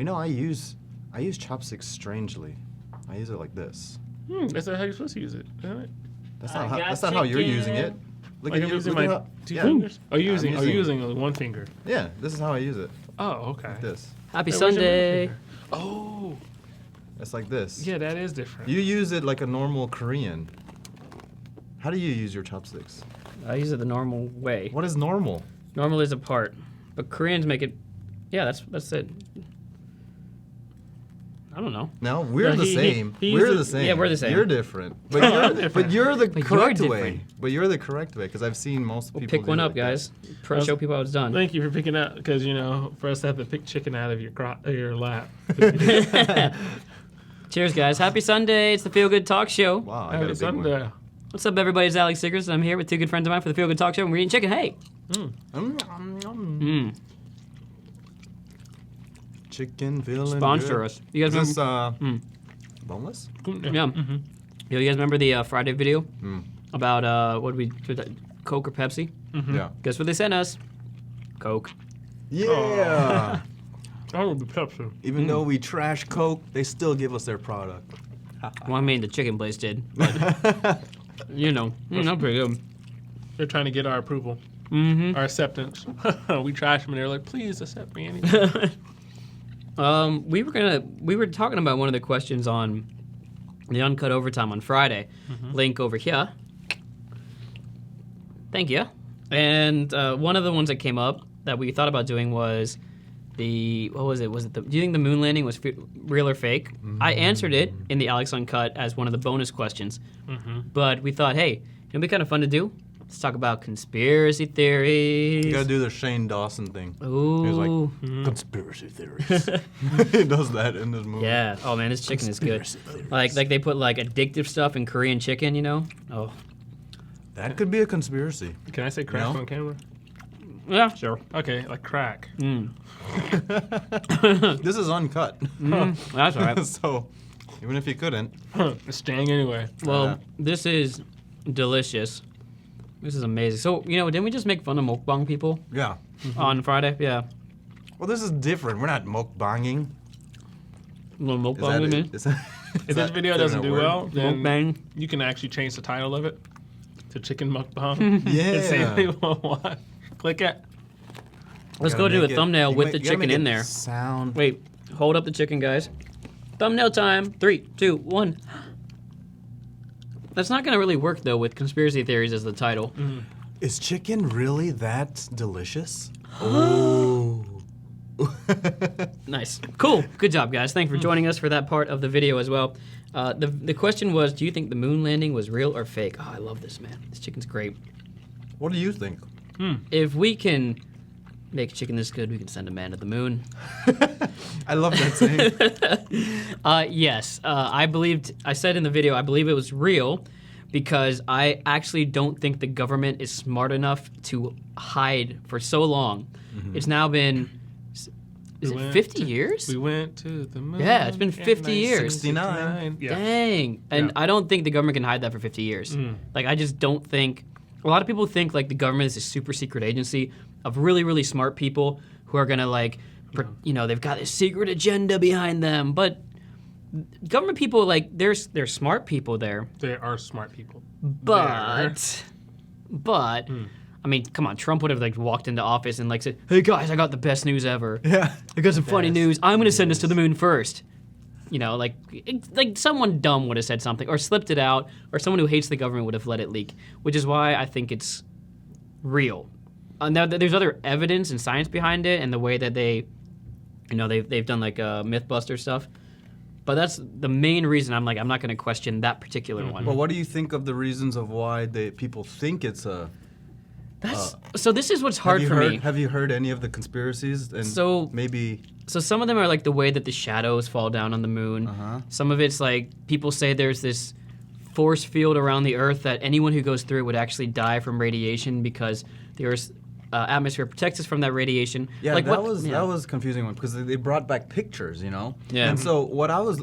You know, I use chopsticks strangely. I use it like this. That's not how you're supposed to use it, isn't it? That's not how you're using it. Look Like at I'm you. using Look my at how, two yeah. fingers? Oh, you're I'm using one finger. Yeah, this is how I use it. Oh, okay. Like this. Happy Hey, where's your middle Sunday. finger? Oh, It's like this. yeah, that is different. You use it like a normal Korean. How do you use your chopsticks? I use it the normal way. What is normal? Normal is apart, but Koreans make it. Yeah, that's it. I don't know. No, we're No, the he- same. he We're used the it- same. yeah, we're the same. You're different. But you're the correct way. But you're the correct way because I've seen most We'll people. pick one do it up, like that. guys. Show people how it's done. Thank you for picking out, because, you know, for us to have to pick chicken out of your lap. Cheers, guys. Happy Sunday. It's the Feel Good Talk Show. Wow, I got a Happy big Sunday. one. What's up, everybody? It's Alex Sigrist, and I'm here with two good friends of mine for the Feel Good Talk Show, and we're eating chicken. Hey. Chicken feeling Sponsor good. us. You guys Is remember? this boneless? Yeah. Yo, you guys remember the Friday video Mm. about Coke or Pepsi? Yeah. Guess what they sent us? Coke. Yeah. I would be Pepsi. Even though we trash Coke, they still give us their product. Well, I mean, the chicken place did. But, you know, pretty good. They're trying to get our approval, Mm-hmm. our acceptance. We trash them, and they're like, please accept me anyway. We were talking about one of the questions on the Uncut Overtime on Friday. Link over here. Thank you. And one of the ones that came up that we thought about doing was what was it? Do you think the moon landing was real or fake? I answered it in the Alex Uncut as one of the bonus questions. But we thought, hey, it'd be kind of fun to do. Let's talk about conspiracy theories. You gotta do the Shane Dawson thing. Ooh. He was like, conspiracy theories. He does that in this movie. Yeah. Oh man, this chicken is good. Conspiracy theories. Like they put like addictive stuff in Korean chicken, you know? Oh. That could be a conspiracy. Can I say crack No? on camera? Yeah, sure. Okay, like crack. This is uncut. That's all right. So, even if you couldn't. It's staying anyway. Well, this is delicious. This is amazing. So, you know, didn't we just make fun of mukbang people Yeah. on Friday? Yeah. Well, this is different. We're not mukbanging. Little Is mukbang that with it? me. Is that- If is this that- video is that doesn't a do word? well, then Mukbang. you can actually change the title of it to Chicken Mukbang. And see if Yeah. people watch. Click it. Let's Gotta go do a make it- thumbnail you with make- the you gotta chicken make in it there. Sound. Wait, hold up the chicken, guys. Thumbnail time. 3, 2, 1. That's not going to really work, though, with conspiracy theories as the title. Is chicken really that delicious? Oh. Nice. Cool. Good job, guys. Thanks for joining us for that part of the video as well. The question was, do you think the moon landing was real or fake? Oh, I love this, man. This chicken's great. What do you think? If we can make chicken this good, we can send a man to the moon. I love that saying. Yes. I said in the video, I believe it was real because I actually don't think the government is smart enough to hide for so long. It's now been, is it 50 years? We went to the moon. Yeah, it's been 50 years. 69. Yeah. Dang. And Yeah. I don't think the government can hide that for 50 years. Like, I just don't think. A lot of people think, like, the government is a super secret agency of really, really smart people who are going to, like, you know, they've got this secret agenda behind them. But government people, like, they're smart people there. They are smart people. But, I mean, come on, Trump would have, like, walked into office and, like, said, hey, guys, I got the best news ever. Yeah. I got some funny news. I'm going to send us to the moon first. You know, like someone dumb would have said something or slipped it out, or someone who hates the government would have let it leak, which is why I think it's real. Now, there's other evidence and science behind it and the way that they, you know, they've done like Mythbuster stuff. But that's the main reason I'm not going to question that particular one. Well, what do you think of the reasons of why people think it's a... So this is what's hard for me. Have you heard any of the conspiracies? And So- maybe... So some of them are like the way that the shadows fall down on the moon. Some of it's like people say there's this force field around the Earth that anyone who goes through it would actually die from radiation because the Earth's atmosphere protects us from that radiation. Yeah, like that was confusing one because they brought back pictures, you know. Yeah. And so what I watched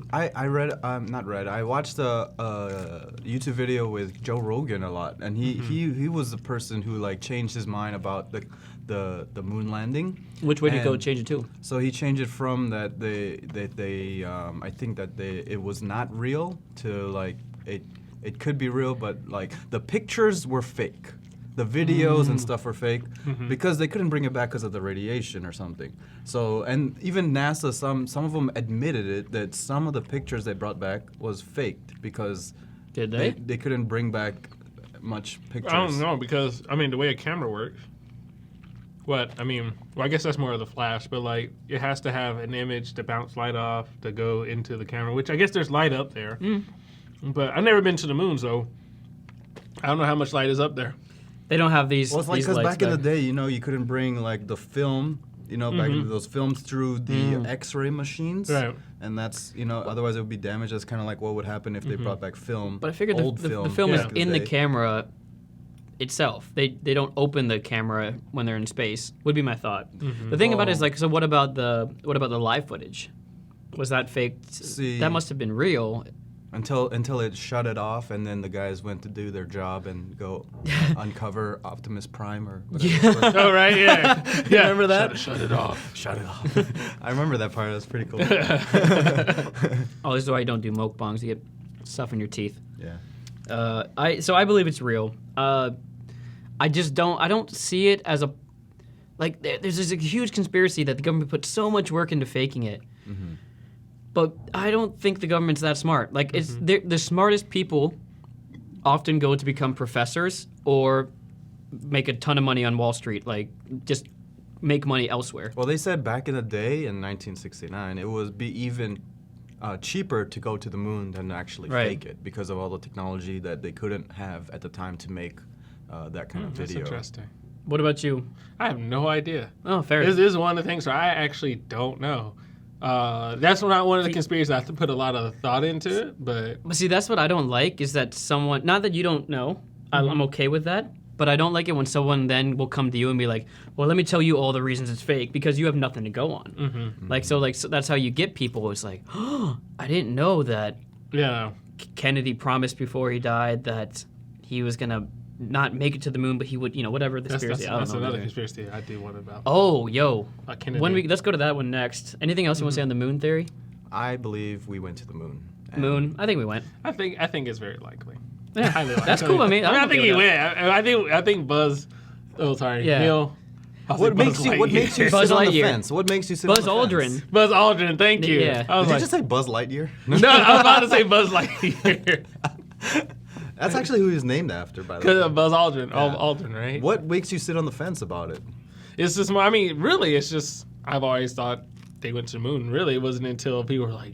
a YouTube video with Joe Rogan a lot, and he was the person who like changed his mind about the moon landing. Which way did And go change it to? So he changed it from that they I think that it was not real to like it could be real, but like the pictures were fake. The videos and stuff were fake because they couldn't bring it back because of the radiation or something. So, and even NASA, some of them admitted it that some of the pictures they brought back was faked because Did they? they couldn't bring back much pictures. I don't know because I mean the way a camera works. Well, I guess that's more of the flash, but like it has to have an image to bounce light off to go into the camera, which I guess there's light up there. But I've never been to the moon, so I don't know how much light is up there. They don't have these. Well, it's like because back in the day, you couldn't bring like the film, back into those films through the X-ray machines, Right. and that's otherwise it would be damaged. That's kind of like what would happen if they brought back film. But I figured old the film is back in the day. camera itself. They don't open the camera when they're in space. Would be my thought. The thing about it is like, so what about the live footage? Was that faked? See- that must have been real. Until it shut it off, and then the guys went to do their job and go uncover Optimus Prime or whatever. Oh, right, yeah. Yeah. Remember that? Shut it off. Shut it off. I remember that part. That was pretty cool. Oh, this is why you don't do mukbangs. You get stuff in your teeth. Yeah. I believe it's real. I just don't. I don't see it as a like. There's this huge conspiracy that the government put so much work into faking it. But I don't think the government's that smart. Like, the smartest people often go to become professors or make a ton of money on Wall Street. Like, just make money elsewhere. Well, they said back in the day in 1969, it would be even cheaper to go to the moon than to actually fake it because of all the technology that they couldn't have at the time to make that kind of That's video. interesting. What about you? I have no idea. Oh, fair. This is one of the things where I actually don't know. That's not one of the conspiracies I have to put a lot of thought into it, but see, that's what I don't like is that someone, not that you don't know, I'm okay with that, but I don't like it when someone then will come to you and be like, well, let me tell you all the reasons it's fake because you have nothing to go on. So that's how you get people. It's like, oh, I didn't know that yeah. Kennedy promised before he died that he was going to not make it to the moon, but he would, whatever the conspiracy. That's I don't know. another conspiracy I do want about. Oh, yo. Kennedy. Let's go to that one next. Anything else you want to say on the moon theory? I believe we went to the moon. And Moon? I think we went. I think it's very likely. Yeah, Highly likely. that's cool. I mean, I I'm think okay he with went. I think Buzz. Oh, sorry, Yeah. Neil. What makes you Buzz sit on the Lightyear. fence? What makes you sit Buzz on the Aldrin. fence? Buzz Aldrin. Thank you. Yeah. I was Did like, you just say Buzz Lightyear? no, I was about to say Buzz Lightyear That's actually who he was named after, by the because way. of Buzz Aldrin. Yeah. Aldrin, right? What makes you sit on the fence about it? It's just, really, it's just, I've always thought they went to the moon. Really, it wasn't until people were like,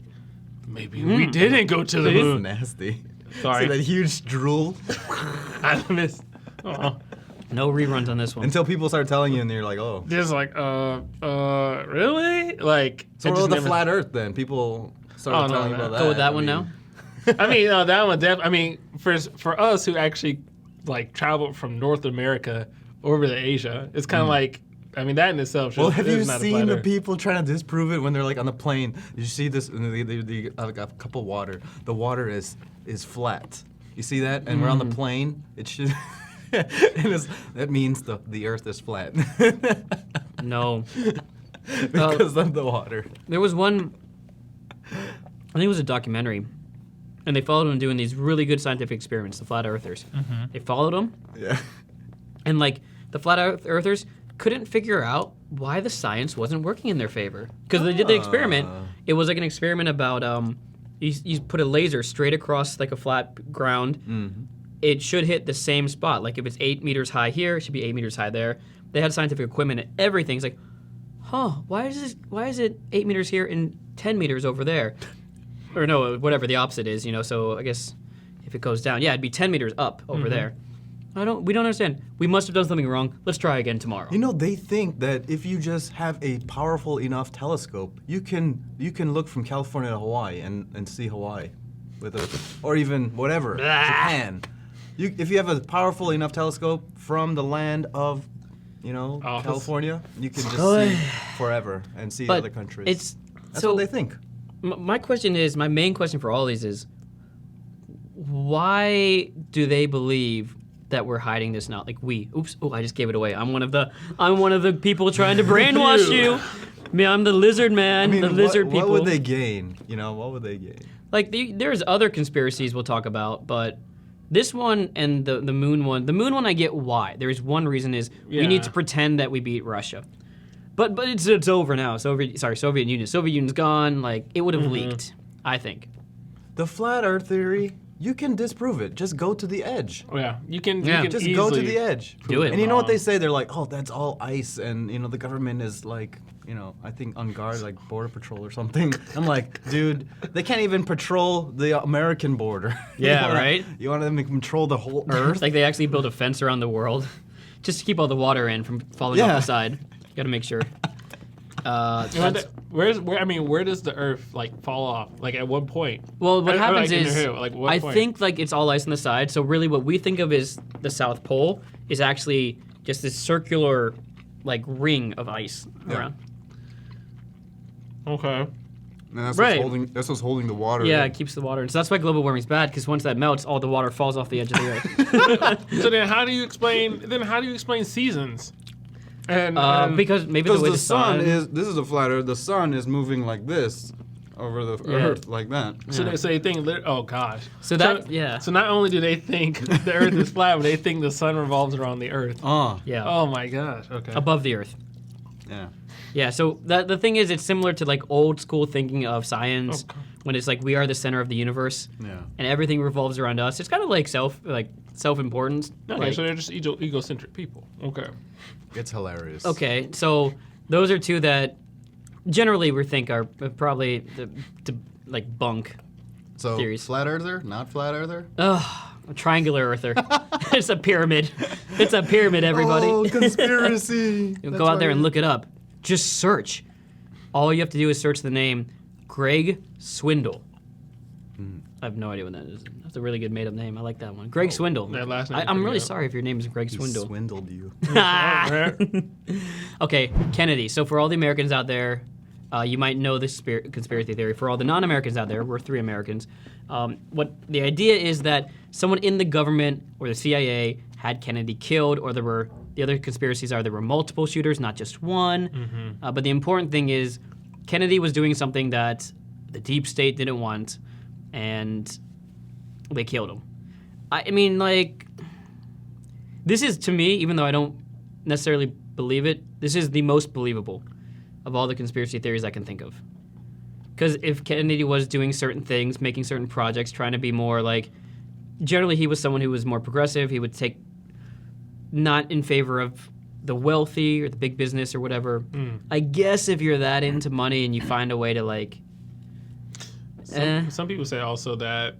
maybe we didn't go to the It's moon. nasty. Sorry. See that huge drool? I missed. Oh. No reruns on this one. Until people start telling you and you're like, oh. Just like, really? Like, So I what just about the never- flat earth then? People started no, telling you no. about that. Go with that I one mean, now? That one, for us who actually, like, traveled from North America over to Asia, it's kind of like, that in itself Well, have you is not a seen flat the earth. people trying to disprove it when they're like on the plane? You see this, and they like a cup of water. The water is flat. You see that? And we're on the plane. It should. That means the Earth is flat No. because of the water. There was one, I think it was a documentary, and they followed them doing these really good scientific experiments, the flat earthers. They followed them, Yeah. and like the flat earthers couldn't figure out why the science wasn't working in their favor. Because they did the experiment. It was like an experiment about you put a laser straight across like a flat ground. It should hit the same spot. Like if it's 8 meters high here, it should be 8 meters high there. They had scientific equipment and everything. It's like, why is it 8 meters here and 10 meters over there? Or no, whatever the opposite is, so I guess if it goes down, it'd be 10 meters up over there. We don't understand. We must have done something wrong. Let's try again tomorrow. They think that if you just have a powerful enough telescope, you can look from California to Hawaii and see Hawaii, or even whatever, Japan. If you have a powerful enough telescope from the land of, California, you can just see forever and see But other countries. That's so what they think. My main question for all these is, why do they believe that we're hiding this now. Like oops, I just gave it away. I'm one of the people trying to brainwash you. Me, I'm the lizard man, the lizard people. What would they gain? What would they gain? Like there's other conspiracies we'll talk about, but this one and the moon one. The moon one I get why. There's one reason is we need to pretend that we beat Russia. But it's over now. Soviet Union. Soviet Union's gone. Like it would have leaked, I think. The flat Earth theory, you can disprove it. Just go to the edge. Oh yeah, you can Just go to the edge. Do it. And you know what they say? They're like, oh, that's all ice, and the government is like, I think on guard, like Border Patrol or something. I'm like, dude, they can't even patrol the American border. Yeah, right? You want them to control the whole Earth? Like they actually built a fence around the world just to keep all the water in from falling off the side. You gotta make sure. Where does the Earth like fall off? Like at what point? Well, what happens is, I think like it's all ice on the side. So really, what we think of as the South Pole is actually just this circular, like ring of ice around. Okay. And that's Right. what's holding the water. Yeah, in. it keeps the water in. So that's why global warming is bad, because once that melts, all the water falls off the edge of the Earth. So then, how do you explain seasons? And because maybe the way the sun is. This is a flat Earth. The sun is moving like this over the Earth, like that. so they think. Oh gosh. So that So not only do they think the Earth is flat, but they think the sun revolves around the Earth. Yeah. Oh my gosh. Okay. Above the Earth. Yeah. Yeah, so the thing is, it's similar to like old school thinking of science, when it's like we are the center of the universe, and everything revolves around us. It's kind of like self-importance. Okay, so they're just egocentric people. Okay. It's hilarious. Okay, so those are two that generally we think are probably like bunk So theories. flat Earther, not flat Earther. Ugh, a triangular earther. It's a pyramid. It's a pyramid, everybody. Oh, conspiracy. Go out there and look it up. Just search. All you have to do is search the name Greg Swindle. I have no idea what that is. That's a really good made-up name. I like that one. Greg Swindle. That last name I'm really pretty sorry if your name is Greg He Swindle. swindled you. Okay, Kennedy. So for all the Americans out there, you might know this conspiracy theory. For all the non-Americans out there, we're 3 Americans. What the idea is that someone in the government or the CIA had Kennedy killed, or the other conspiracies are there were multiple shooters, not just one. But the important thing is Kennedy was doing something that the deep state didn't want, and they killed him. I mean, like, this is, to me, even though I don't necessarily believe it, this is the most believable of all the conspiracy theories I can think of. Because if Kennedy was doing certain things, making certain projects, trying to be more like, generally he was someone who was more progressive. He would take, not in favor of the wealthy or the big business or whatever. I guess if you're that into money and you find a way to like, Some people say also that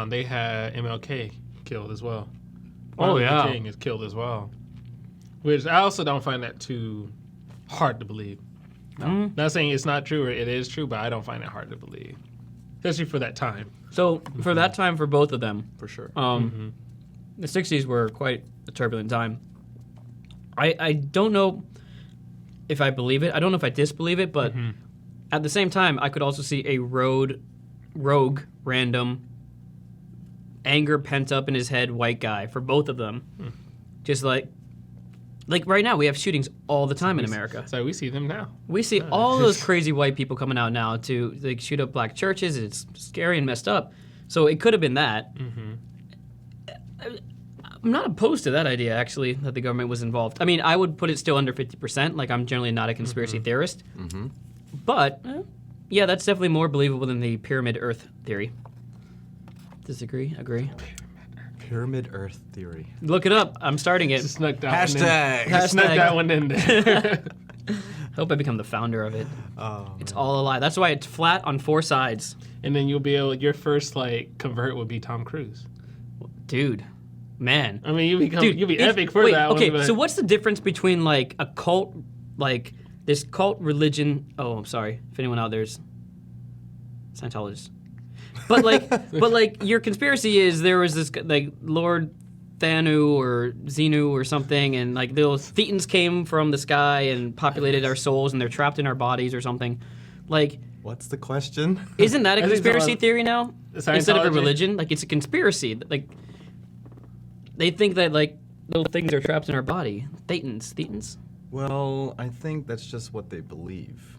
they had MLK killed as well. Oh, Martin yeah. Luther King is killed as well. Which I also don't find that too hard to believe. Not saying it's not true or it is true, but I don't find it hard to believe. Especially for that time. So for that time, for both of them, For sure. the 60s were quite a turbulent time. I don't know if I believe it. I don't know if I disbelieve it, but at the same time, I could also see a rogue, random, anger pent up in his head white guy for both of them. Just like right now, we have shootings all the time in America. So we see them now. We see all those crazy white people coming out now to like shoot up black churches. It's scary and messed up. So it could have been that. I'm not opposed to that idea, actually, that the government was involved. I mean, I would put it still under 50%. Like, I'm generally not a conspiracy theorist. But, yeah, that's definitely more believable than the pyramid Earth theory. Disagree? Agree? Pyramid Earth theory. Look it up. I'm starting it. Just snuck that Hashtag. one in. Snuck that one in there. Hope I become the founder of it. It's all a lie. That's why it's flat on 4 sides. And then you'll be able, your first like convert would be Tom Cruise. Dude. Man. I mean, you'll be if- epic for wait, that okay, one. But so what's the difference between like a cult, like this cult religion? Oh, I'm sorry if anyone out there's Scientologists, but like your conspiracy is there was this like Lord Thanu or Xenu or something, and like those Thetans came from the sky and populated our souls, and they're trapped in our bodies or something. Like, What's the question? isn't that a I think conspiracy so. theory now? Instead of a Scientology? religion, like it's a conspiracy. Like they think that like little things are trapped in our body. Thetans. Well, I think that's just what they believe.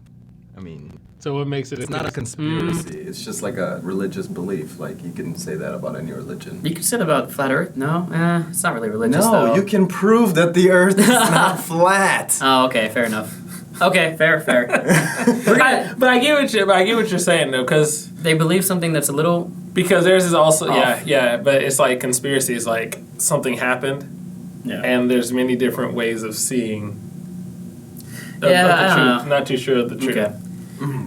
I mean, So what makes it? it's not a conspiracy. It's just like a religious belief. Like you can say that about any religion. You could say that about flat Earth. No, it's not really religious. No, though. you can prove that the Earth is not flat. Oh, okay, fair enough. Okay, fair. But I get what you're saying though, because They believe something that's a little. theirs is also Off. yeah. But it's like conspiracy is like something happened, Yeah. and there's many different ways of seeing. Yeah, of the I don't truth. know. Not too sure of the truth. Okay.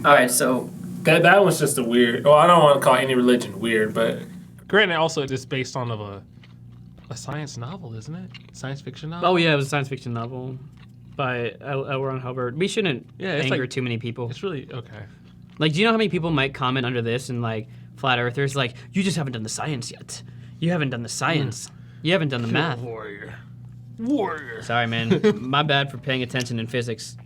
All right, so That one's just a weird. Well, I don't want to call any religion weird, but Granted, also it's based on of a science novel, isn't it? Science fiction novel. Oh yeah, it was a science fiction novel by L. Ron Hubbard. We shouldn't Yeah, it's anger like- too many people. It's really okay. Like, do you know how many people might comment under this and like flat earthers like, you just haven't done the science yet. You haven't done the science. You haven't done the math. Warrior. Sorry, man. My bad for paying attention in physics.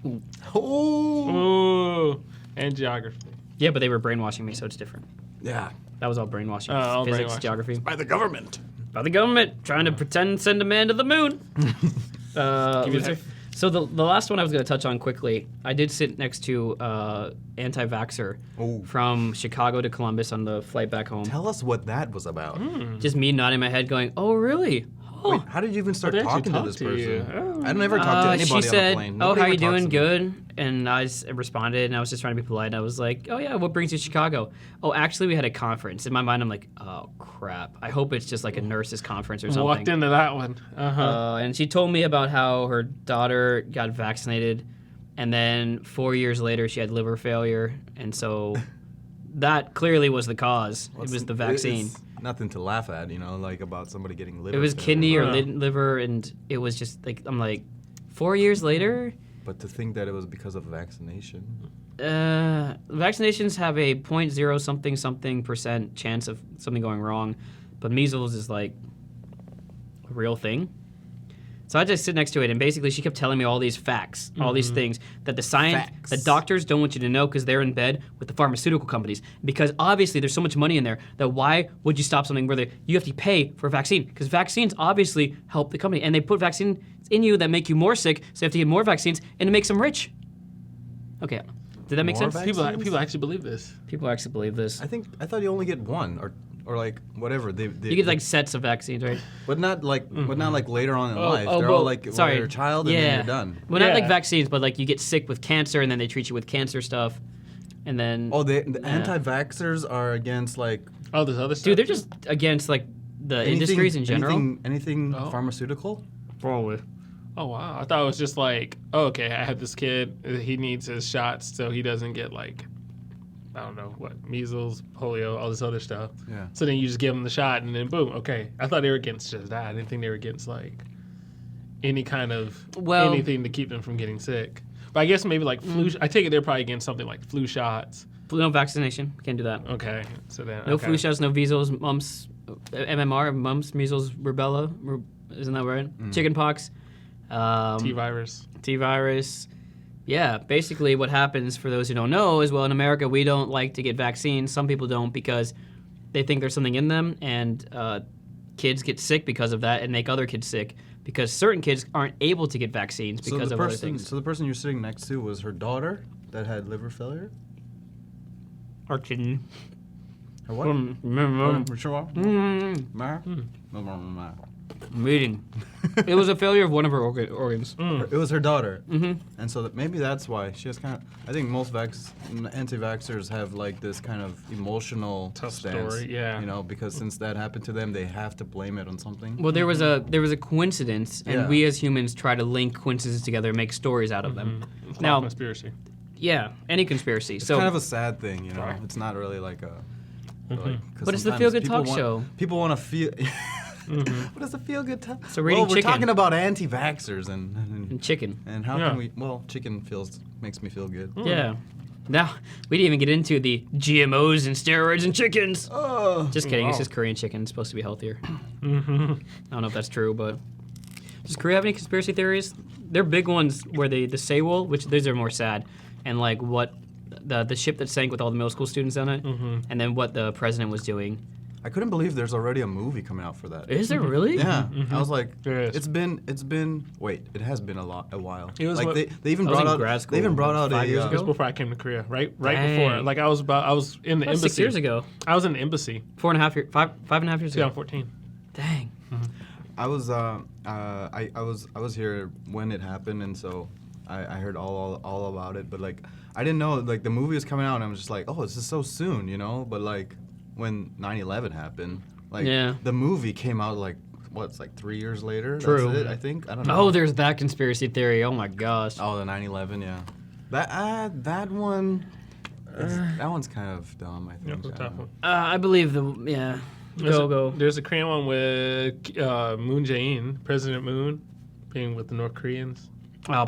Ooh, and geography. Yeah, but they were brainwashing me, so it's different. Yeah. That was all brainwashing. All Physics, brainwashing. geography. By the government. By the government trying to pretend send a man to the moon. Give me that. So the last one I was going to touch on quickly, I did sit next to anti-vaxxer Oh. from Chicago to Columbus on the flight back home. Tell us what that was about. Just me nodding my head going, oh, really? Oh. Wait, how did you even start they actually talking to talk this to person? you. Oh. I don't ever talk to anybody she on said, a plane. "Oh, Nobody how ever you talks doing? to me. Good." And I responded, and I was just trying to be polite. And I was like, "Oh yeah, what brings you to Chicago?" "Oh, actually, we had a conference." In my mind, I'm like, "Oh crap! I hope it's just like a nurses conference or something." Walked into that one. And she told me about how her daughter got vaccinated, and then 4 years later she had liver failure, and so that clearly was the cause. It was the vaccine. It's nothing to laugh at, you know, like about somebody getting liver It was failure. kidney or Wow. liver, and it was just like I'm like, 4 years later. But to think that it was because of vaccination. Vaccinations have a 0.0 something percent chance of something going wrong, but measles is like a real thing. So I just sit next to it, and basically she kept telling me all these facts, all these things that the science, Facts. the doctors don't want you to know because they're in bed with the pharmaceutical companies. Because obviously there's so much money in there that why would you stop something where you have to pay for a vaccine? Because vaccines obviously help the company, and they put vaccines in you that make you more sick, so you have to get more vaccines, and it makes them rich. Okay, did that make More sense? vaccines? People actually believe this. People actually believe this. I thought you only get one or like whatever. They You get like sets of vaccines, right? but not like later on in life. They're well, all like when sorry. you're a child and then Yeah. you're done. Well, not like Yeah. vaccines, but like you get sick with cancer, and then they treat you with cancer stuff, and then Oh, the anti-vaxxers are against like Oh, this other stuff. dude, they're just against like the anything- industries in general. Anything Oh. pharmaceutical. Probably. Oh wow! I thought it was just like, oh, okay, I have this kid. He needs his shots so he doesn't get like, I don't know what, measles, polio, all this other stuff. Yeah. So then you just give him the shot and then boom, okay. I thought they were against just that. I didn't think they were against like any kind of anything to keep them from getting sick. But I guess maybe like flu. I take it they're probably against something like flu shots. No vaccination. Can't do that. Okay. So then No okay. flu shots. No measles, mumps, MMR, mumps, measles, rubella. Isn't that right? Chicken pox. T virus. T-virus. Yeah, basically what happens, for those who don't know, is, well, in America, we don't like to get vaccines. Some people don't because they think there's something in them, and kids get sick because of that and make other kids sick because certain kids aren't able to get vaccines because of other things. So the person you're sitting next to was her daughter that had liver failure. Or kidney. Her what? Meeting. It was a failure of one of her organs. It was her daughter, and so maybe that's why she has kind of. I think most anti-vaxxers have like this kind of emotional Tough stance, story, yeah. You know, because since that happened to them, they have to blame it on something. Well, there was a coincidence, and Yeah. we as humans try to link coincidences together and make stories out of them. It's Now, called conspiracy. yeah, any conspiracy. It's So kind of a sad thing, you know. Right. It's not really like a. Like, 'cause But it's the sometimes feel-good people talk want- show. People want to feel. What is the feel-good talk? So we're eating we're chicken. talking about anti-vaxxers and chicken. and how Yeah. can we? Well, chicken makes me feel good. Yeah. Now, we didn't even get into the GMOs and steroids and chickens. Oh. Just kidding. It's Wow. just Korean chicken. It's supposed to be healthier. I don't know if that's true, but does Korea have any conspiracy theories? They're big ones where the Sewol, which these are more sad, and like what the ship that sank with all the middle school students on it, and then what the president was doing. I couldn't believe there's already a movie coming out for that. Is there really? Yeah, I was like, There is. it's been. Wait, it has been a while. It was like what- they even I was brought in out. grad They even school, brought out 5 years a. It was before I came to Korea, right Dang. before. Like I was in the That's embassy. 6 years ago. I was in the embassy. 4.5 years. 5.5 years ago. 2014. Dang. I was I was here when it happened, and so I heard all about it. But like I didn't know like the movie was coming out, and I was just like, oh, this is so soon, you know. But like when 9/11 happened, like Yeah. the movie came out like what's like 3 years later. True. That's it, I think. I don't know. Oh, there's that conspiracy theory. Oh my gosh. Oh, the 9/11, yeah. That one. That one's kind of dumb. I Yeah, think. it was a tough one. I believe yeah. Go. There's a Korean one with Moon Jae-in, President Moon, being with the North Koreans. Oh,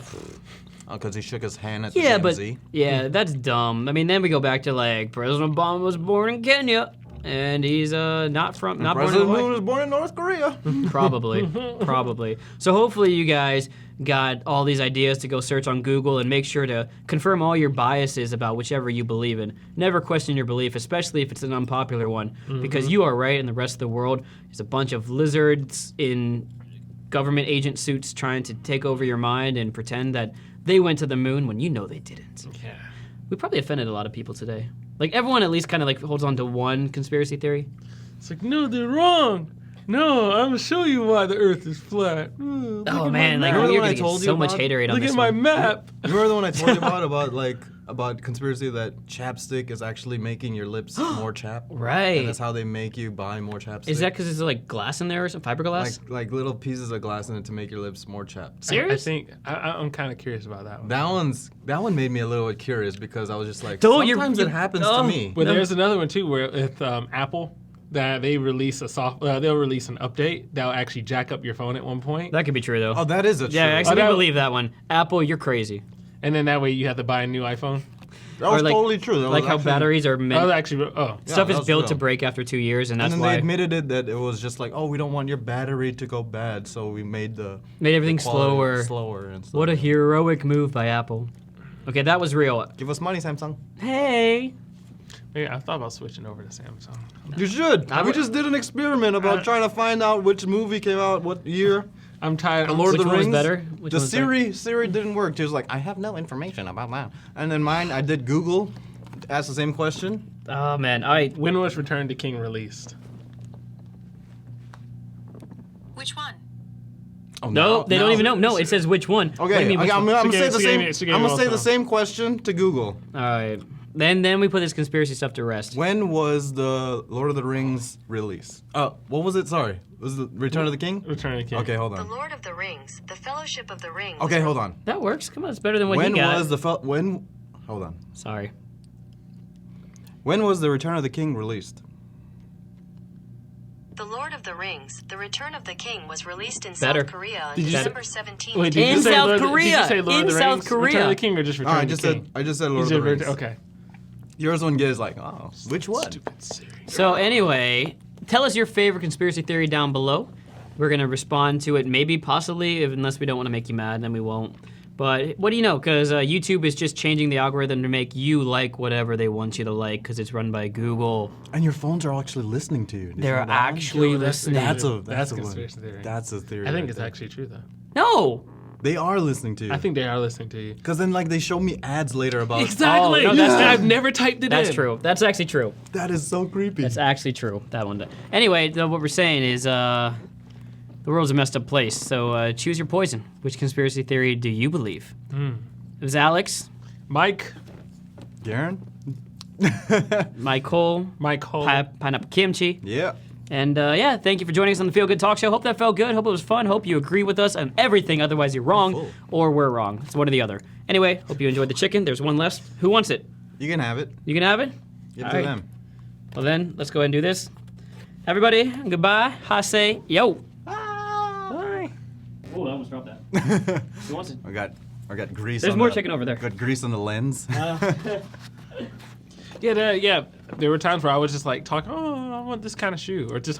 Oh, because he shook his hand at the yeah, but DMZ. yeah, that's dumb. I mean, then we go back to like President Obama was born in Kenya, and he's not born in President Hawaii. Moon was born in North Korea. Probably. So hopefully you guys got all these ideas to go search on Google, and make sure to confirm all your biases about whichever you believe in. Never question your belief, especially if it's an unpopular one, because you are right and the rest of the world is a bunch of lizards in government agent suits trying to take over your mind and pretend that they went to the moon when you know they didn't. Yeah. We probably offended a lot of people today. Like everyone at least kind of like holds on to one conspiracy theory. It's like, no, they're wrong. No, I'm gonna show you why the Earth is flat. Oh man, like Remember you're when I gonna get told you so much about- haterade on Look this at my one. map. You remember the one I told you about conspiracy that chapstick is actually making your lips more chapped? Right. And that's how they make you buy more chapstick. Is that because there's like glass in there or some fiberglass? like little pieces of glass in it to make your lips more chapped? Serious? I think I'm kind of curious about that one. That one made me a little bit curious because I was just like, Don't- sometimes it happens to me. But there's another one too where with Apple that they release they'll release an update that'll actually jack up your phone at one point, That could be true though. Oh, that is a true. yeah, actually, that- we believe that one. Apple, you're crazy. and then that way you have to buy a new iPhone. that was or like, totally true. That like was how actually- batteries are Oh, meant. actually, Stuff that is was built real. to break after 2 years, and And that's then why they admitted it that it was just like, oh, we don't want your battery to go bad, so we made everything the quality slower. and stuff. What a heroic move by Apple. Okay, that was real. Give us money, Samsung. Hey. yeah, I thought about switching over to Samsung. You should. I We would- just did an experiment about trying to find out which movie came out what year. I'm tired. The Lord Which of the one was Rings. better? Which The one was better? Siri didn't work. She was like, I have no information about that. And then mine, I did Google, asked the same question. Oh man, all right. When was Return to King released? Which one? Oh, No, now- they don't now- even know. No, it says which one. Okay, What do you mean, which I'm one? gonna So say the give same. me- so give I'm me gonna say also. the same question to Google. All right. Then we put this conspiracy stuff to rest. When was the Lord of the Rings release? What was it? Sorry, was it Return of the King? Return of the King. Okay, hold The on. Lord of the Rings, the Fellowship of the Ring. Okay, hold on. That works. Come on, it's better than what When he got. was the when? Hold on. Sorry. When was the Return of the King released? The Lord of the Rings, The Return of the King was released in Better. South Korea on Did you say- December 17th. Wait, did In you say South Lord, Did Korea. you say Lord In of the South Rings? Return Korea. of the King or just Return I of the just King? said Lord You of said the Rings. Okay. Yours one is like, oh, which one? Stupid Siri. So anyway, tell us your favorite conspiracy theory down below. We're gonna respond to it, maybe, possibly, unless we don't want to make you mad, then we won't. But what do you know? Because YouTube is just changing the algorithm to make you like whatever they want you to like, because it's run by Google. And your phones are actually listening to you. Did you They're know that? actually listening. That's a That's one. conspiracy theory. That's a theory. I think right it's there. actually true though. No. They are listening to you. I think they are listening to you. Because then, like, they show me ads later about. Exactly. Oh, no, that's- I've never typed it That's in. true. That's actually true. That is so creepy. That's actually true. That one. Anyway, what we're saying is the world's a messed up place. So choose your poison. Which conspiracy theory do you believe? It was Alex, Mike Garren? Mikole, Hole. Pineapple Kimchi. Yeah. And yeah, thank you for joining us on the Feel Good Talk Show. Hope that felt good. Hope it was fun. Hope you agree with us on everything. Otherwise, you're wrong full. or we're wrong. It's one or the other. Anyway, hope you enjoyed the chicken. There's one left. Who wants it? You can have it. You can have it? Give it All to right. them. Well, then, let's go ahead and do this. Everybody, goodbye. Hase, yo. Ah. Bye. Oh, I almost dropped that. Who wants it? I got grease. There's on more the- chicken over there. Got grease on the lens. Yeah, there were times where I was just like talking, oh, I want this kind of shoe, or just